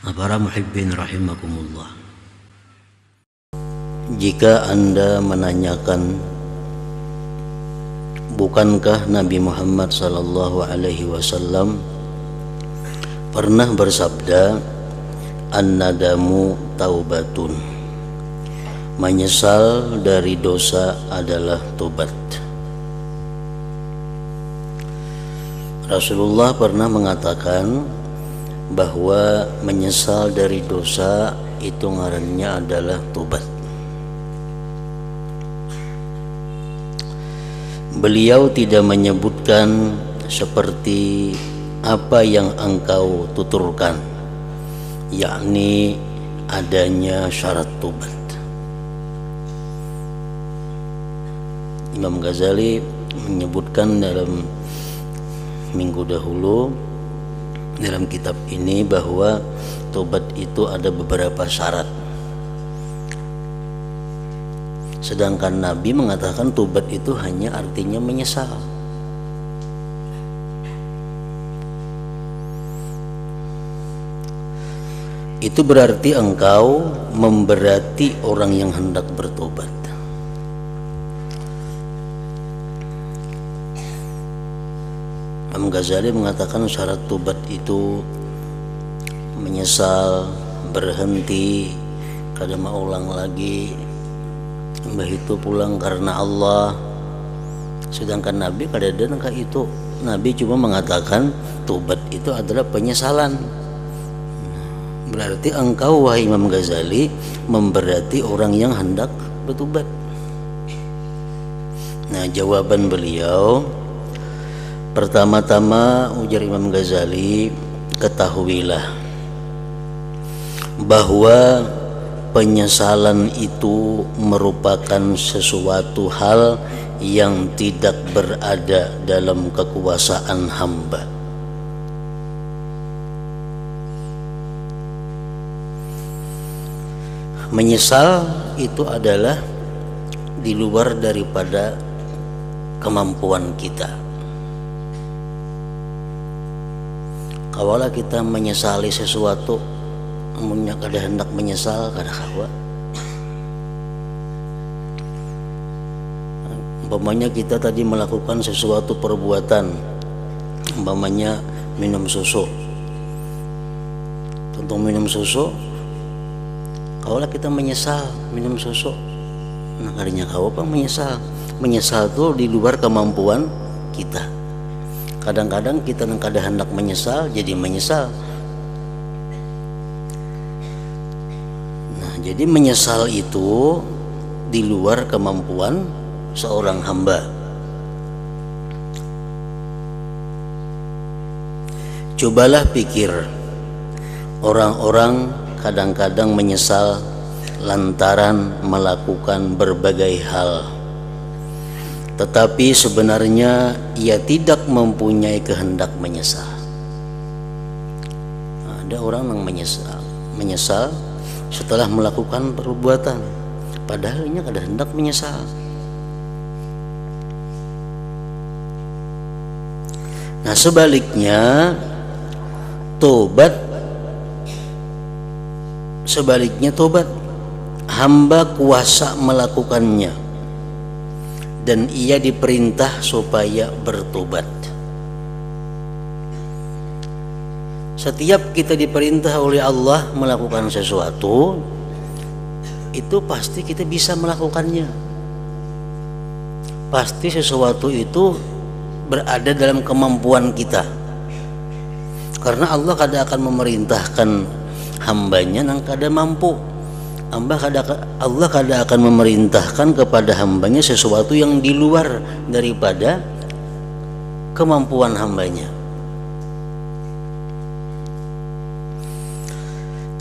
Para muhibbin rahimakumullah. Jika Anda menanyakan, bukankah Nabi Muhammad sallallahu alaihi wasallam pernah bersabda, an-nadamu taubatun, menyesal dari dosa adalah tobat. Rasulullah pernah mengatakan bahwa menyesal dari dosa itu ngarannya adalah tobat. Beliau tidak menyebutkan seperti apa yang engkau tuturkan, yakni adanya syarat tobat. Imam Ghazali menyebutkan dalam minggu dahulu dalam kitab ini bahwa tobat itu ada beberapa syarat. Sedangkan Nabi mengatakan tobat itu hanya artinya menyesal. Itu berarti engkau memberati orang yang hendak bertobat. Imam Ghazali mengatakan syarat tobat itu menyesal, berhenti, kada mau ulang lagi, mbah itu pulang karena Allah. Sedangkan Nabi kada ada nangka itu. Nabi cuma mengatakan tobat itu adalah penyesalan. Berarti engkau wahai Imam Ghazali memberati orang yang hendak bertobat. Nah, jawaban beliau, pertama-tama ujar Imam Ghazali, ketahuilah bahwa penyesalan itu merupakan sesuatu hal yang tidak berada dalam kekuasaan hamba. Menyesal itu adalah di luar daripada kemampuan kita. Kawalah kita menyesali sesuatu, amunnya kada hendak menyesal kada kawa. Umpamanya kita tadi melakukan sesuatu perbuatan, umpamanya minum susu. Tentang minum susu, kawalah kita menyesal minum susu. Nah, kadinya kawa pang menyesal. Menyesal itu di luar kemampuan kita. Kadang-kadang kita yang kada hendak menyesal jadi menyesal. Nah, jadi menyesal itu di luar kemampuan seorang hamba. Cobalah pikir, orang-orang kadang-kadang menyesal lantaran melakukan berbagai hal, tetapi sebenarnya ia tidak mempunyai kehendak menyesal. Ada orang yang menyesal setelah melakukan perbuatan, padahal ia kada hendak menyesal. Nah, sebaliknya tobat, hamba kuasa melakukannya dan ia diperintah supaya bertobat. Setiap kita diperintah oleh Allah melakukan sesuatu, itu pasti kita bisa melakukannya. Pasti sesuatu itu berada dalam kemampuan kita. Karena Allah kada akan memerintahkan hambanya yang kada mampu. Allah kada akan memerintahkan kepada hambanya sesuatu yang di luar daripada kemampuan hambanya.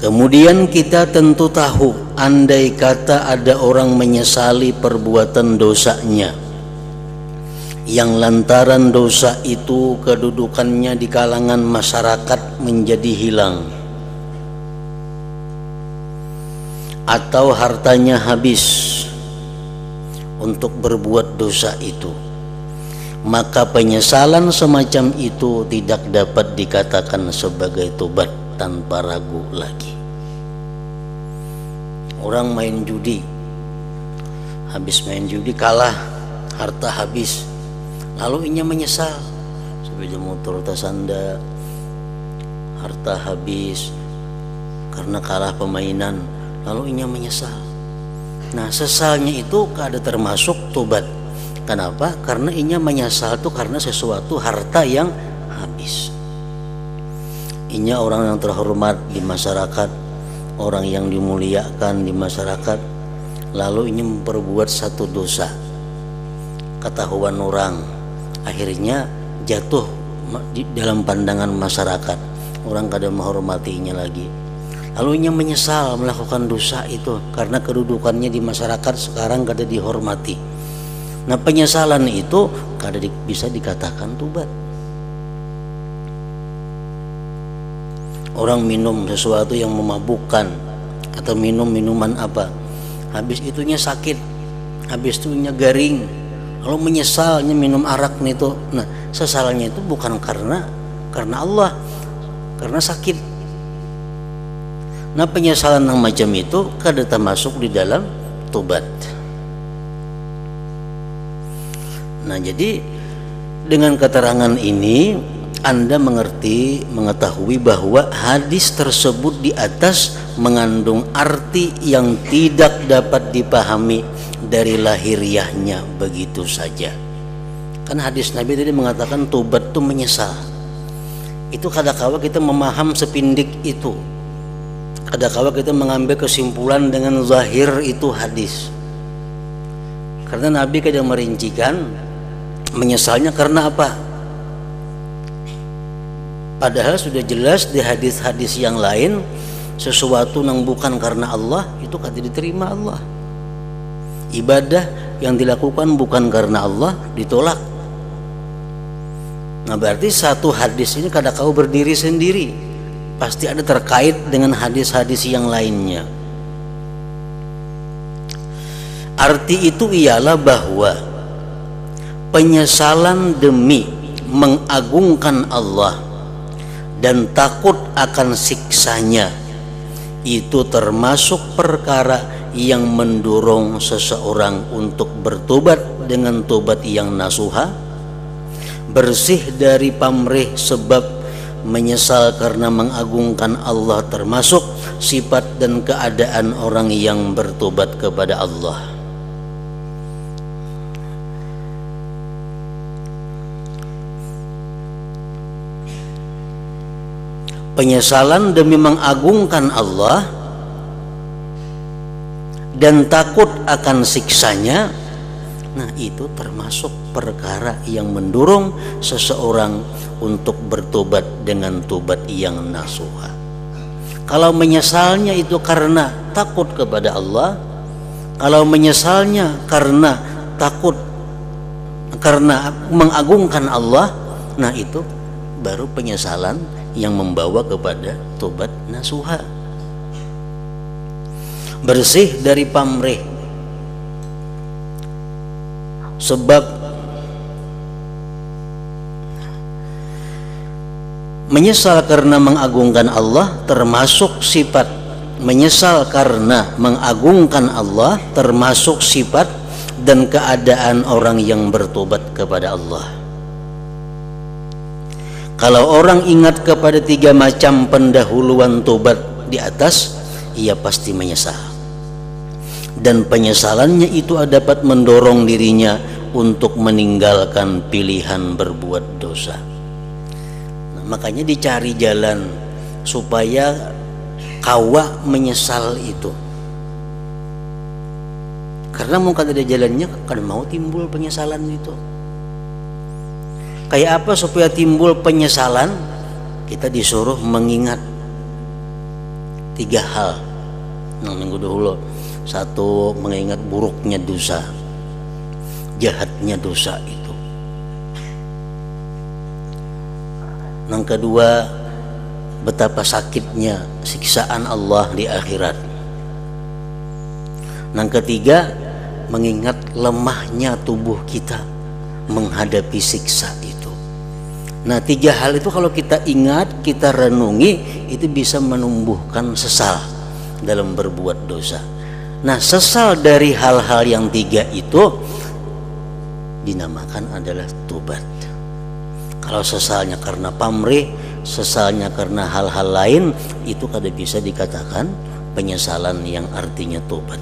Kemudian kita tentu tahu, andai kata ada orang menyesali perbuatan dosanya, yang lantaran dosa itu kedudukannya di kalangan masyarakat menjadi hilang, atau hartanya habis untuk berbuat dosa itu, maka penyesalan semacam itu tidak dapat dikatakan sebagai tobat, tanpa ragu lagi. Orang main judi, habis main judi kalah, harta habis, lalu inya menyesal, sepeda motor tasanda, harta habis karena kalah permainan, lalu inya menyesal. Nah, sesalnya itu kada termasuk tobat. Kenapa? Karena inya menyesal itu karena sesuatu harta yang habis. Inya orang yang terhormat di masyarakat, orang yang dimuliakan di masyarakat, lalu inya memperbuat satu dosa, ketahuan orang, akhirnya jatuh di dalam pandangan masyarakat, orang kada menghormatinya lagi. Lalu inya menyesal melakukan dosa itu karena kedudukannya di masyarakat sekarang kada dihormati. Nah, penyesalan itu kada bisa dikatakan tobat. Orang minum sesuatu yang memabukkan atau minum minuman apa, habis itunya sakit, habis itunya garing, lalu menyesalnya minum arak itu. Nah, sesalnya itu bukan karena Allah, karena sakit. Nah, penyesalan yang macam itu kada termasuk di dalam tobat. Nah, jadi dengan keterangan ini Anda mengetahui bahwa hadis tersebut di atas mengandung arti yang tidak dapat dipahami dari lahiriahnya begitu saja. Kan hadis Nabi tadi mengatakan tobat itu menyesal. Itu kadang-kala kita memaham sepindik itu. Kadang-kala kita mengambil kesimpulan dengan zahir itu hadis. Karena Nabi kadang merincikan menyesalnya karena apa? Padahal sudah jelas di hadis-hadis yang lain, sesuatu yang bukan karena Allah itu kada diterima Allah. Ibadah yang dilakukan bukan karena Allah ditolak. Nah, berarti satu hadis ini kada kau berdiri sendiri, pasti ada terkait dengan hadis-hadis yang lainnya. Arti itu ialah bahwa penyesalan demi mengagungkan Allah dan takut akan siksanya itu termasuk perkara yang mendorong seseorang untuk bertobat dengan tobat yang nasuha, bersih dari pamrih, sebab menyesal karena mengagungkan Allah termasuk sifat dan keadaan orang yang bertobat kepada Allah. Penyesalan demi mengagungkan Allah dan takut akan siksanya, nah itu termasuk perkara yang mendorong seseorang untuk bertobat dengan tobat yang nasuha. Kalau menyesalnya itu karena takut kepada Allah, kalau menyesalnya karena takut, karena mengagungkan Allah, nah itu baru penyesalan yang membawa kepada tobat nasuha. Bersih dari pamrih, sebab menyesal karena mengagungkan Allah termasuk sifat, menyesal karena mengagungkan Allah termasuk sifat dan keadaan orang yang bertobat kepada Allah. Kalau orang ingat kepada 3 macam pendahuluan tobat di atas, ia pasti menyesal. Dan penyesalannya itu dapat mendorong dirinya untuk meninggalkan pilihan berbuat dosa. Nah, makanya dicari jalan supaya kawa menyesal itu. Karena mungkin ada jalannya, kan mau timbul penyesalan itu. Kayak apa supaya timbul penyesalan? Kita disuruh mengingat 3 hal. Nah, minggu dahulu, 1, mengingat buruknya dosa, jahatnya dosa itu. Yang kedua, betapa sakitnya siksaan Allah di akhirat. Yang ketiga, mengingat lemahnya tubuh kita menghadapi siksa itu. Nah, 3 hal itu kalau kita ingat, kita renungi, itu bisa menumbuhkan sesal dalam berbuat dosa. Nah, sesal dari hal-hal yang 3 itu dinamakan adalah tobat. Kalau sesalnya karena pamrih, sesalnya karena hal-hal lain, itu kada bisa dikatakan penyesalan yang artinya tobat.